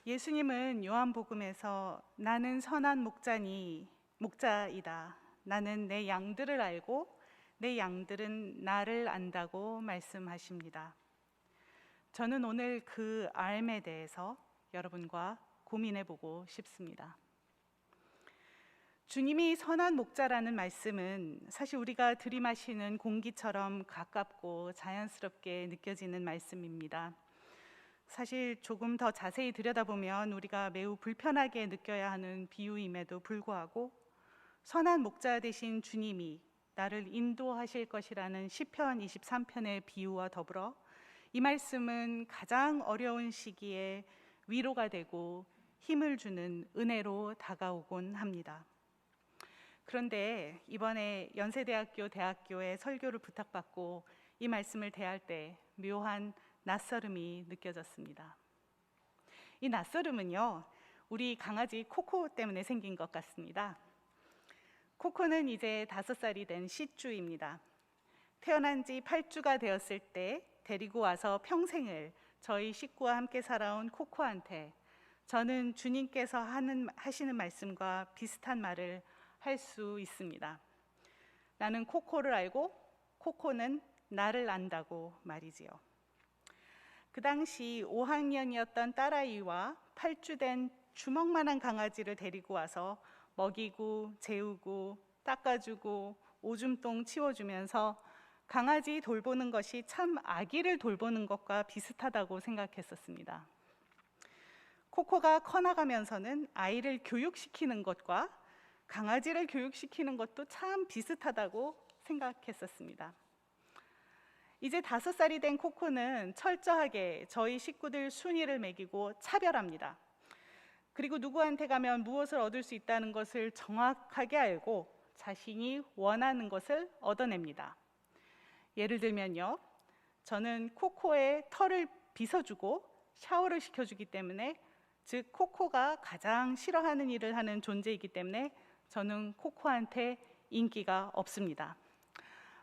예수님은 요한복음에서 나는 선한 목자이다. 나는 내 양들을 알고 내 양들은 나를 안다고 말씀하십니다. 저는 오늘 그 알에 대해서 여러분과 고민해 보고 싶습니다. 주님이 선한 목자라는 말씀은 사실 우리가 들이마시는 공기처럼 가깝고 자연스럽게 느껴지는 말씀입니다. 사실 조금 더 자세히 들여다보면 우리가 매우 불편하게 느껴야 하는 비유임에도 불구하고 선한 목자 되신 주님이 나를 인도하실 것이라는 시편 23편의 비유와 더불어 이 말씀은 가장 어려운 시기에 위로가 되고 힘을 주는 은혜로 다가오곤 합니다. 그런데 이번에 연세대학교 대학교에 설교를 부탁받고 이 말씀을 대할 때 묘한 낯설음이 느껴졌습니다. 이 낯설음은요, 우리 강아지 코코 때문에 생긴 것 같습니다. 코코는 이제 5살이 된 시쭈입니다. 태어난 지 8주가 되었을 때 데리고 와서 평생을 저희 식구와 함께 살아온 코코한테 저는 주님께서 하시는 말씀과 비슷한 말을 할 수 있습니다. 나는 코코를 알고 코코는 나를 안다고 말이지요. 그 당시 5학년이었던 딸아이와 8주 된 주먹만한 강아지를 데리고 와서 먹이고 재우고 닦아주고 오줌똥 치워주면서 강아지 돌보는 것이 참 아기를 돌보는 것과 비슷하다고 생각했었습니다. 코코가 커나가면서는 아이를 교육시키는 것과 강아지를 교육시키는 것도 참 비슷하다고 생각했었습니다. 이제 5살이 된 코코는 철저하게 저희 식구들 순위를 매기고 차별합니다. 그리고 누구한테 가면 무엇을 얻을 수 있다는 것을 정확하게 알고 자신이 원하는 것을 얻어냅니다. 예를 들면요, 저는 코코의 털을 빗어주고 샤워를 시켜주기 때문에, 즉 코코가 가장 싫어하는 일을 하는 존재이기 때문에 저는 코코한테 인기가 없습니다.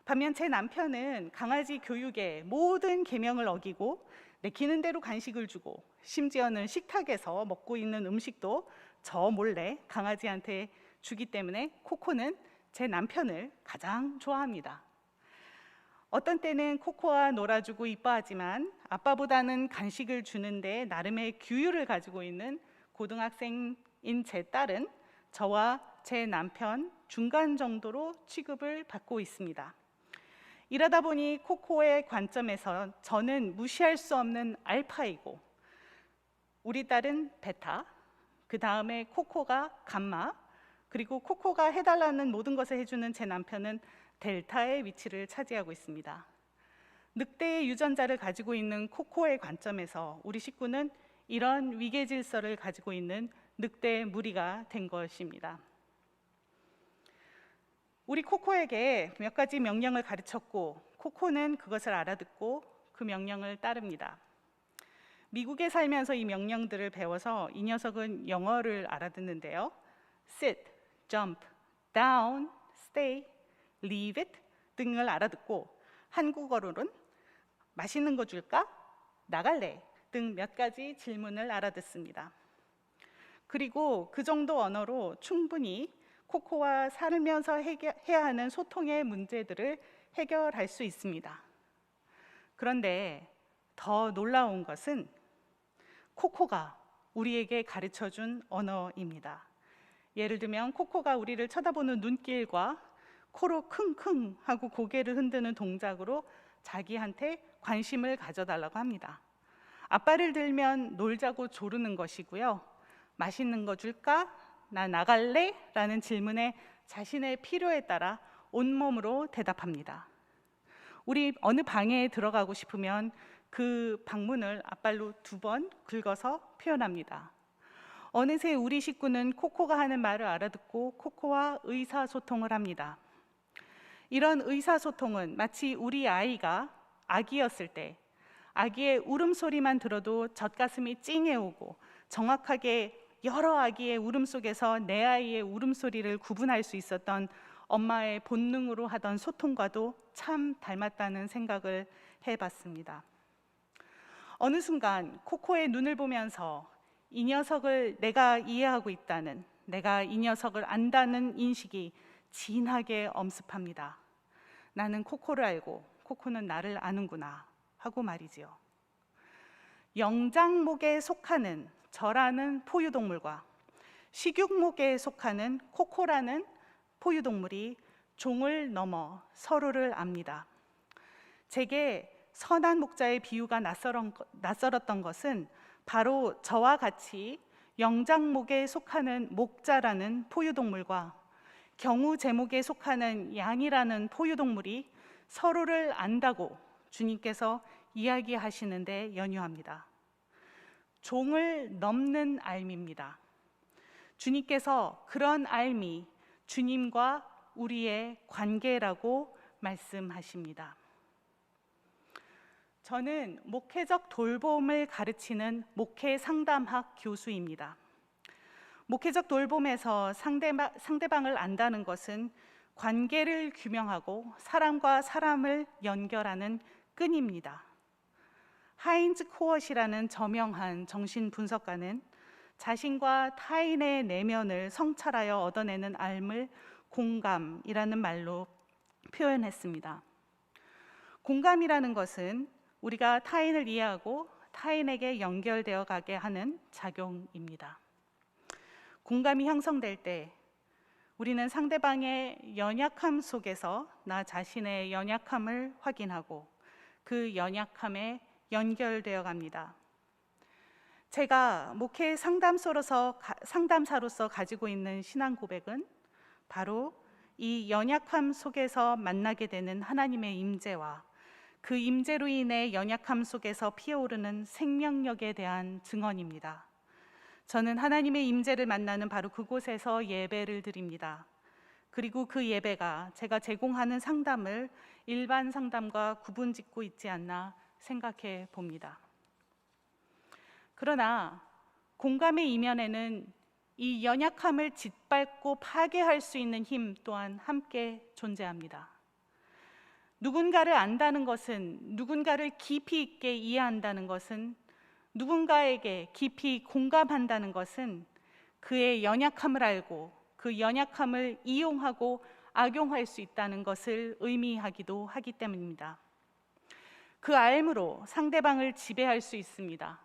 반면 제 남편은 강아지 교육의 모든 계명을 어기고 내키는 대로 간식을 주고 심지어는 식탁에서 먹고 있는 음식도 저 몰래 강아지한테 주기 때문에 코코는 제 남편을 가장 좋아합니다. 어떤 때는 코코와 놀아주고 이뻐하지만 아빠보다는 간식을 주는데 나름의 규율을 가지고 있는 고등학생인 제 딸은 저와 제 남편 중간 정도로 취급을 받고 있습니다. 이러다 보니 코코의 관점에서 저는 무시할 수 없는 알파이고 우리 딸은 베타, 그 다음에 코코가 감마, 그리고 코코가 해달라는 모든 것을 해주는 제 남편은 델타의 위치를 차지하고 있습니다. 늑대의 유전자를 가지고 있는 코코의 관점에서 우리 식구는 이런 위계 질서를 가지고 있는 늑대의 무리가 된 것입니다. 우리 코코에게 몇 가지 명령을 가르쳤고 코코는 그것을 알아듣고 그 명령을 따릅니다. 미국에 살면서 이 명령들을 배워서 이 녀석은 영어를 알아듣는데요. sit, jump, down, stay, leave it 등을 알아듣고 한국어로는 맛있는 거 줄까? 나갈래? 등 몇 가지 질문을 알아듣습니다. 그리고 그 정도 언어로 충분히 코코와 살면서 해야 하는 소통의 문제들을 해결할 수 있습니다. 그런데 더 놀라운 것은 코코가 우리에게 가르쳐준 언어입니다. 예를 들면 코코가 우리를 쳐다보는 눈길과 코로 킁킁 하고 고개를 흔드는 동작으로 자기한테 관심을 가져달라고 합니다. 아빠를 들면 놀자고 조르는 것이고요. 맛있는 거 줄까? 나 나갈래? 라는 질문에 자신의 필요에 따라 온몸으로 대답합니다. 우리 어느 방에 들어가고 싶으면 그 방문을 앞발로 2번 긁어서 표현합니다. 어느새 우리 식구는 코코가 하는 말을 알아듣고 코코와 의사소통을 합니다. 이런 의사소통은 마치 우리 아이가 아기였을 때 아기의 울음소리만 들어도 젖가슴이 찡해오고 정확하게 여러 아기의 울음 속에서 내 아이의 울음소리를 구분할 수 있었던 엄마의 본능으로 하던 소통과도 참 닮았다는 생각을 해봤습니다. 어느 순간 코코의 눈을 보면서 이 녀석을 내가 이해하고 있다는, 내가 이 녀석을 안다는 인식이 진하게 엄습합니다. 나는 코코를 알고 코코는 나를 아는구나 하고 말이지요. 영장목에 속하는 저라는 포유동물과 식육목에 속하는 코코라는 포유동물이 종을 넘어 서로를 압니다. 제게 선한 목자의 비유가 낯설었던 것은 바로 저와 같이 영장목에 속하는 목자라는 포유동물과 경우 제목에 속하는 양이라는 포유동물이 서로를 안다고 주님께서 이야기하시는데 연유합니다. 종을 넘는 알미입니다. 주님께서 그런 알미, 주님과 우리의 관계라고 말씀하십니다. 저는 목회적 돌봄을 가르치는 목회 상담학 교수입니다. 목회적 돌봄에서 상대방을 안다는 것은 관계를 규명하고 사람과 사람을 연결하는 끈입니다. 하인즈 코엇이라는 저명한 정신분석가는 자신과 타인의 내면을 성찰하여 얻어내는 알을 공감이라는 말로 표현했습니다. 공감이라는 것은 우리가 타인을 이해하고 타인에게 연결되어 가게 하는 작용입니다. 공감이 형성될 때 우리는 상대방의 연약함 속에서 나 자신의 연약함을 확인하고 그 연약함에 연결되어 갑니다. 제가 목회 상담사로서 가지고 있는 신앙 고백은 바로 이 연약함 속에서 만나게 되는 하나님의 임재와 그 임재로 인해 연약함 속에서 피어오르는 생명력에 대한 증언입니다. 저는 하나님의 임재를 만나는 바로 그곳에서 예배를 드립니다. 그리고 그 예배가 제가 제공하는 상담을 일반 상담과 구분짓고 있지 않나 생각해 봅니다. 그러나 공감의 이면에는 이 연약함을 짓밟고 파괴할 수 있는 힘 또한 함께 존재합니다. 누군가를 안다는 것은, 누군가를 깊이 있게 이해한다는 것은, 누군가에게 깊이 공감한다는 것은 그의 연약함을 알고 그 연약함을 이용하고 악용할 수 있다는 것을 의미하기도 하기 때문입니다. 그 알므로 상대방을 지배할 수 있습니다.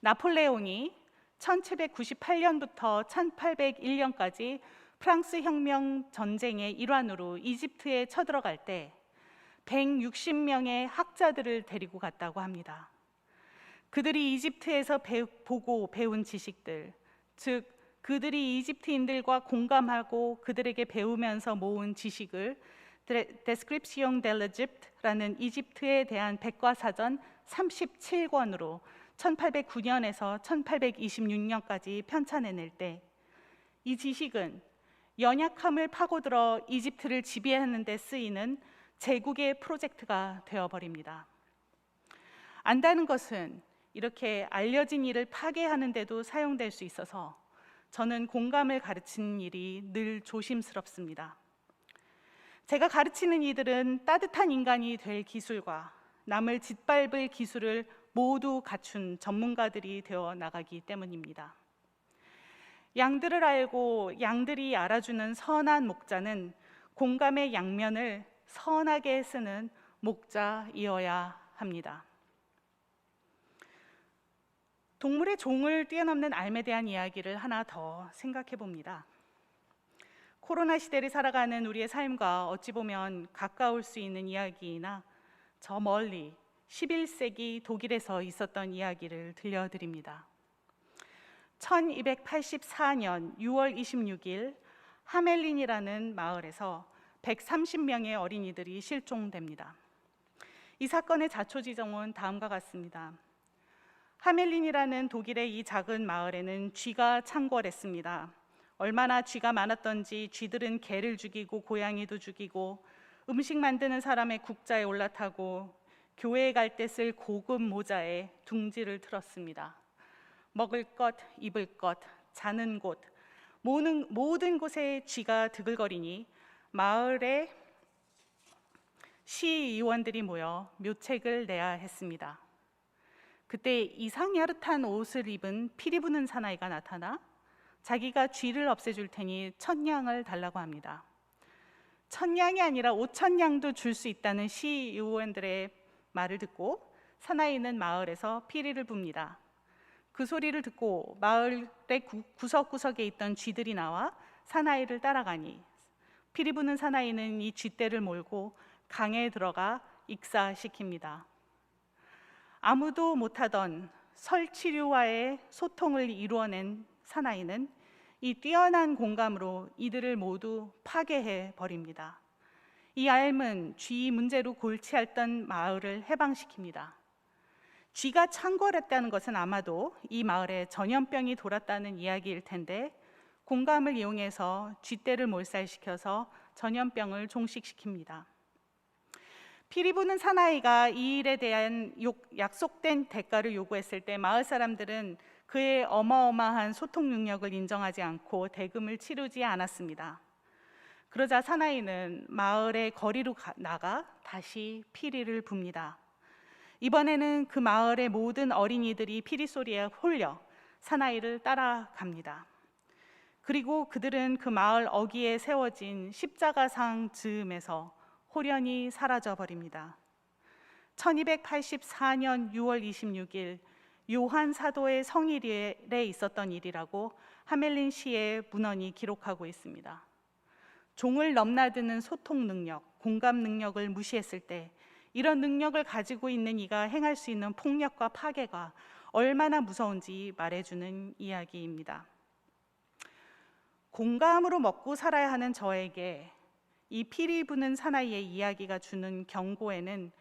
나폴레옹이 1798년부터 1801년까지 프랑스 혁명 전쟁의 일환으로 이집트에 쳐들어갈 때 160명의 학자들을 데리고 갔다고 합니다. 그들이 이집트에서 보고 배운 지식들, 즉 그들이 이집트인들과 공감하고 그들에게 배우면서 모은 지식을 Description de l'Egypte라는 이집트에 대한 백과사전 37권으로 1809년에서 1826년까지 편찬해낼 때 이 지식은 연약함을 파고들어 이집트를 지배하는 데 쓰이는 제국의 프로젝트가 되어버립니다. 안다는 것은 이렇게 알려진 일을 파괴하는 데도 사용될 수 있어서 저는 공감을 가르치는 일이 늘 조심스럽습니다. 제가 가르치는 이들은 따뜻한 인간이 될 기술과 남을 짓밟을 기술을 모두 갖춘 전문가들이 되어 나가기 때문입니다. 양들을 알고 양들이 알아주는 선한 목자는 공감의 양면을 선하게 쓰는 목자이어야 합니다. 동물의 종을 뛰어넘는 알에 대한 이야기를 하나 더 생각해 봅니다. 코로나 시대를 살아가는 우리의 삶과 어찌 보면 가까울 수 있는 이야기이나 저 멀리 11세기 독일에서 있었던 이야기를 들려드립니다. 1284년 6월 26일 하멜린이라는 마을에서 130명의 어린이들이 실종됩니다. 이 사건의 자초지종은 다음과 같습니다. 하멜린이라는 독일의 이 작은 마을에는 쥐가 창궐했습니다. 얼마나 쥐가 많았던지 쥐들은 개를 죽이고 고양이도 죽이고 음식 만드는 사람의 국자에 올라타고 교회에 갈 때 쓸 고급 모자에 둥지를 틀었습니다. 먹을 것, 입을 것, 자는 곳, 모든 곳에 쥐가 드글거리니 마을에 시의원들이 모여 묘책을 내야 했습니다. 그때 이상야릇한 옷을 입은 피리 부는 사나이가 나타나 자기가 쥐를 없애줄 테니 1000냥을 달라고 합니다. 1000냥이 아니라 5000냥도 줄 수 있다는 시의원들의 말을 듣고 사나이는 마을에서 피리를 붑니다. 그 소리를 듣고 마을의 구석구석에 있던 쥐들이 나와 사나이를 따라가니 피리 부는 사나이는 이 쥐떼를 몰고 강에 들어가 익사시킵니다. 아무도 못하던 설치류와의 소통을 이루어낸 사나이는 이 뛰어난 공감으로 이들을 모두 파괴해 버립니다. 이 삶은 쥐 문제로 골치 앓던 마을을 해방시킵니다. 쥐가 창궐했다는 것은 아마도 이 마을에 전염병이 돌았다는 이야기일 텐데 공감을 이용해서 쥐떼를 몰살시켜서 전염병을 종식시킵니다. 피리 부는 사나이가 이 일에 대한 약속된 대가를 요구했을 때 마을 사람들은 그의 어마어마한 소통 능력을 인정하지 않고 대금을 치르지 않았습니다. 그러자 사나이는 마을의 거리로 나가 다시 피리를 붑니다. 이번에는 그 마을의 모든 어린이들이 피리 소리에 홀려 사나이를 따라갑니다. 그리고 그들은 그 마을 어귀에 세워진 십자가상 즈음에서 홀연히 사라져 버립니다. 1284년 6월 26일 요한 사도의 성일에 있었던 일이라고 하멜린 시의 문헌이 기록하고 있습니다. 종을 넘나드는 소통 능력, 공감 능력을 무시했을 때 이런 능력을 가지고 있는 이가 행할 수 있는 폭력과 파괴가 얼마나 무서운지 말해주는 이야기입니다. 공감으로 먹고 살아야 하는 저에게 이 피리 부는 사나이의 이야기가 주는 경고에는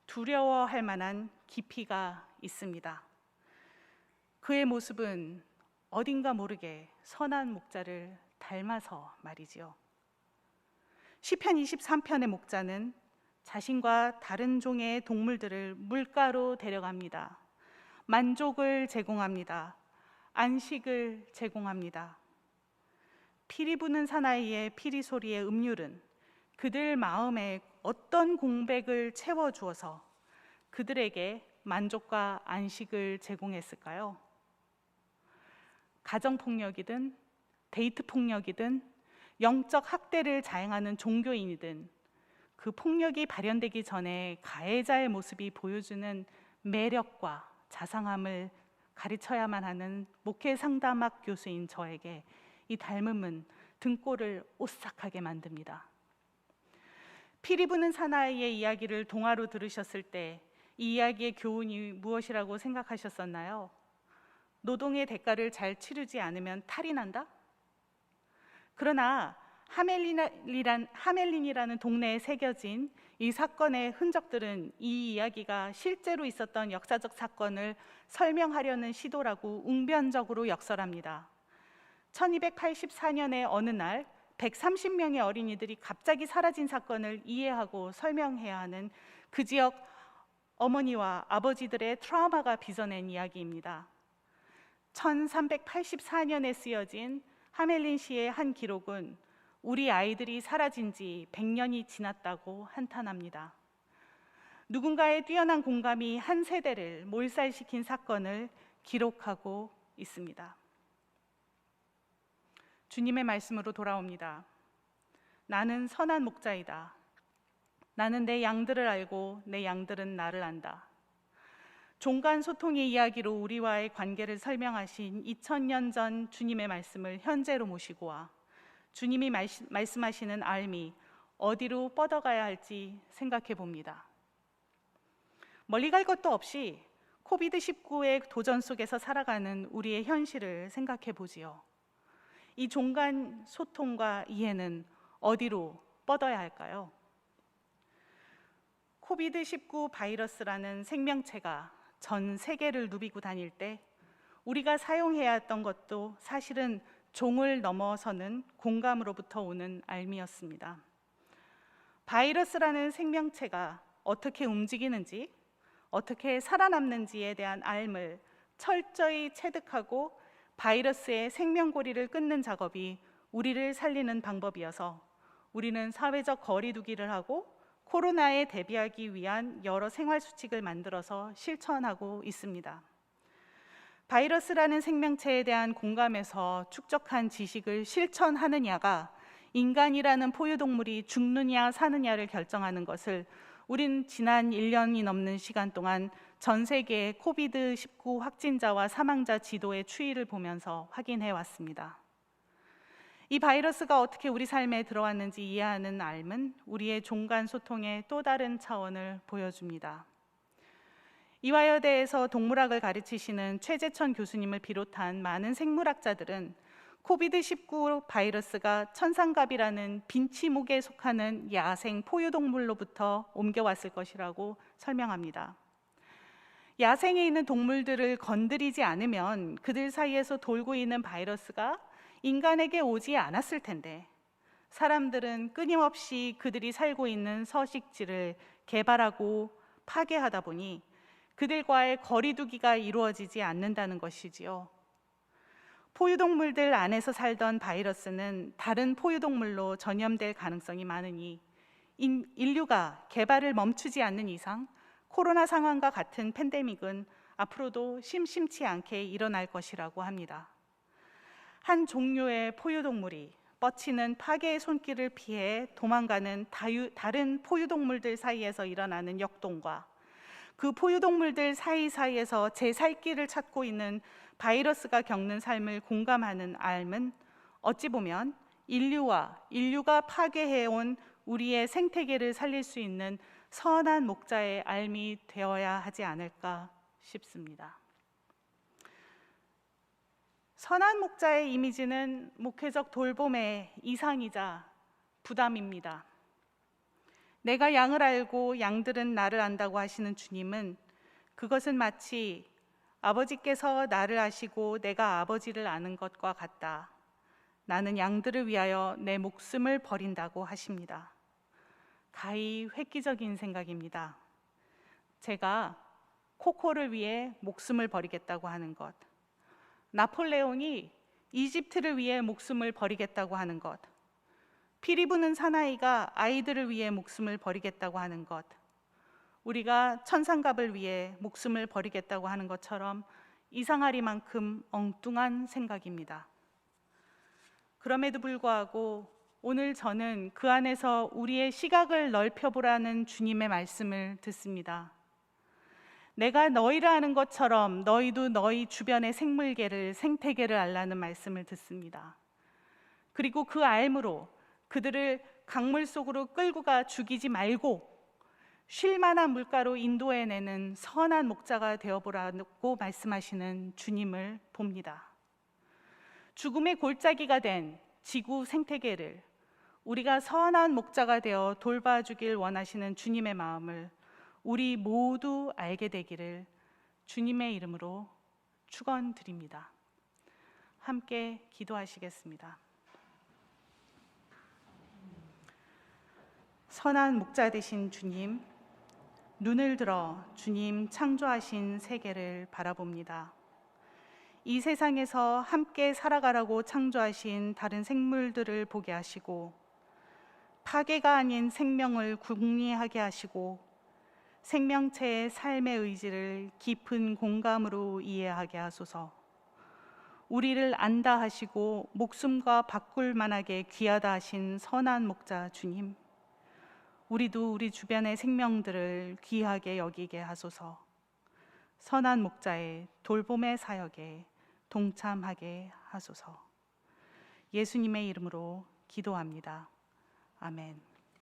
두려워할 만한 깊이가 있습니다. 그의 모습은 어딘가 모르게 선한 목자를 닮아서 말이지요. 시편 23편의 목자는 자신과 다른 종의 동물들을 물가로 데려갑니다. 만족을 제공합니다. 안식을 제공합니다. 피리 부는 사나이의 피리 소리의 음률은 그들 마음에 어떤 공백을 채워주어서 그들에게 만족과 안식을 제공했을까요? 가정폭력이든 데이트폭력이든 영적 학대를 자행하는 종교인이든 그 폭력이 발현되기 전에 가해자의 모습이 보여주는 매력과 자상함을 가르쳐야만 하는 목회 상담학 교수인 저에게 이 닮음은 등골을 오싹하게 만듭니다. 피리 부는 사나이의 이야기를 동화로 들으셨을 때 이 이야기의 교훈이 무엇이라고 생각하셨었나요? 노동의 대가를 잘 치르지 않으면 탈이 난다? 그러나 하멜린이라는 동네에 새겨진 이 사건의 흔적들은 이 이야기가 실제로 있었던 역사적 사건을 설명하려는 시도라고 웅변적으로 역설합니다. 1284년의 어느 날 130명의 어린이들이 갑자기 사라진 사건을 이해하고 설명해야 하는 그 지역 어머니와 아버지들의 트라우마가 빚어낸 이야기입니다. 1384년에 쓰여진 하멜린 시의 한 기록은 우리 아이들이 사라진 지 100년이 지났다고 한탄합니다. 누군가의 뛰어난 공감이 한 세대를 몰살시킨 사건을 기록하고 있습니다. 주님의 말씀으로 돌아옵니다. 나는 선한 목자이다. 나는 내 양들을 알고 내 양들은 나를 안다. 종간 소통의 이야기로 우리와의 관계를 설명하신 2000년 전 주님의 말씀을 현재로 모시고 와 주님이 말씀하시는 삶이 어디로 뻗어가야 할지 생각해 봅니다. 멀리 갈 것도 없이 코비드-19의 도전 속에서 살아가는 우리의 현실을 생각해 보지요. 이 종간 소통과 이해는 어디로 뻗어야 할까요? 코비드-19 바이러스라는 생명체가 전 세계를 누비고 다닐 때 우리가 사용해야 했던 것도 사실은 종을 넘어서는 공감으로부터 오는 알미였습니다. 바이러스라는 생명체가 어떻게 움직이는지, 어떻게 살아남는지에 대한 알을 철저히 체득하고 바이러스의 생명고리를 끊는 작업이 우리를 살리는 방법이어서 우리는 사회적 거리 두기를 하고 코로나에 대비하기 위한 여러 생활 수칙을 만들어서 실천하고 있습니다. 바이러스라는 생명체에 대한 공감에서 축적한 지식을 실천하느냐가 인간이라는 포유동물이 죽느냐 사느냐를 결정하는 것을 우린 지난 1년이 넘는 시간 동안 전 세계의 코비드-19 확진자와 사망자 지도의 추이를 보면서 확인해 왔습니다. 이 바이러스가 어떻게 우리 삶에 들어왔는지 이해하는 알은 우리의 종간 소통의 또 다른 차원을 보여줍니다. 이화여대에서 동물학을 가르치시는 최재천 교수님을 비롯한 많은 생물학자들은 코비드-19 바이러스가 천상갑이라는 빈치목에 속하는 야생 포유동물로부터 옮겨왔을 것이라고 설명합니다. 야생에 있는 동물들을 건드리지 않으면 그들 사이에서 돌고 있는 바이러스가 인간에게 오지 않았을 텐데, 사람들은 끊임없이 그들이 살고 있는 서식지를 개발하고 파괴하다 보니 그들과의 거리두기가 이루어지지 않는다는 것이지요. 포유동물들 안에서 살던 바이러스는 다른 포유동물로 전염될 가능성이 많으니 인류가 개발을 멈추지 않는 이상 코로나 상황과 같은 팬데믹은 앞으로도 심심치 않게 일어날 것이라고 합니다. 한 종류의 포유동물이 뻗치는 파괴의 손길을 피해 도망가는 다른 포유동물들 사이에서 일어나는 역동과 그 포유동물들 사이사이에서 제 살 길을 찾고 있는 바이러스가 겪는 삶을 공감하는 알은 어찌 보면 인류가 파괴해온 우리의 생태계를 살릴 수 있는 선한 목자의 알미 되어야 하지 않을까 싶습니다. 선한 목자의 이미지는 목회적 돌봄의 이상이자 부담입니다. 내가 양을 알고 양들은 나를 안다고 하시는 주님은 그것은 마치 아버지께서 나를 아시고 내가 아버지를 아는 것과 같다. 나는 양들을 위하여 내 목숨을 버린다고 하십니다. 가히 획기적인 생각입니다. 제가 코코를 위해 목숨을 버리겠다고 하는 것, 나폴레옹이 이집트를 위해 목숨을 버리겠다고 하는 것, 피리 부는 사나이가 아이들을 위해 목숨을 버리겠다고 하는 것, 우리가 천상갑을 위해 목숨을 버리겠다고 하는 것처럼 이상하리만큼 엉뚱한 생각입니다. 그럼에도 불구하고 오늘 저는 그 안에서 우리의 시각을 넓혀보라는 주님의 말씀을 듣습니다. 내가 너희를 아는 것처럼 너희도 너희 주변의 생태계를 알라는 말씀을 듣습니다. 그리고 그 알므로 그들을 강물 속으로 끌고 가 죽이지 말고 쉴 만한 물가로 인도해내는 선한 목자가 되어보라고 말씀하시는 주님을 봅니다. 죽음의 골짜기가 된 지구 생태계를 우리가 선한 목자가 되어 돌봐주길 원하시는 주님의 마음을 우리 모두 알게 되기를 주님의 이름으로 축원드립니다. 함께 기도하시겠습니다. 선한 목자 되신 주님, 눈을 들어 주님 창조하신 세계를 바라봅니다. 이 세상에서 함께 살아가라고 창조하신 다른 생물들을 보게 하시고 파괴가 아닌 생명을 궁리하게 하시고 생명체의 삶의 의지를 깊은 공감으로 이해하게 하소서. 우리를 안다 하시고 목숨과 바꿀 만하게 귀하다 하신 선한 목자 주님, 우리도 우리 주변의 생명들을 귀하게 여기게 하소서. 선한 목자의 돌봄의 사역에 동참하게 하소서. 예수님의 이름으로 기도합니다. 아멘.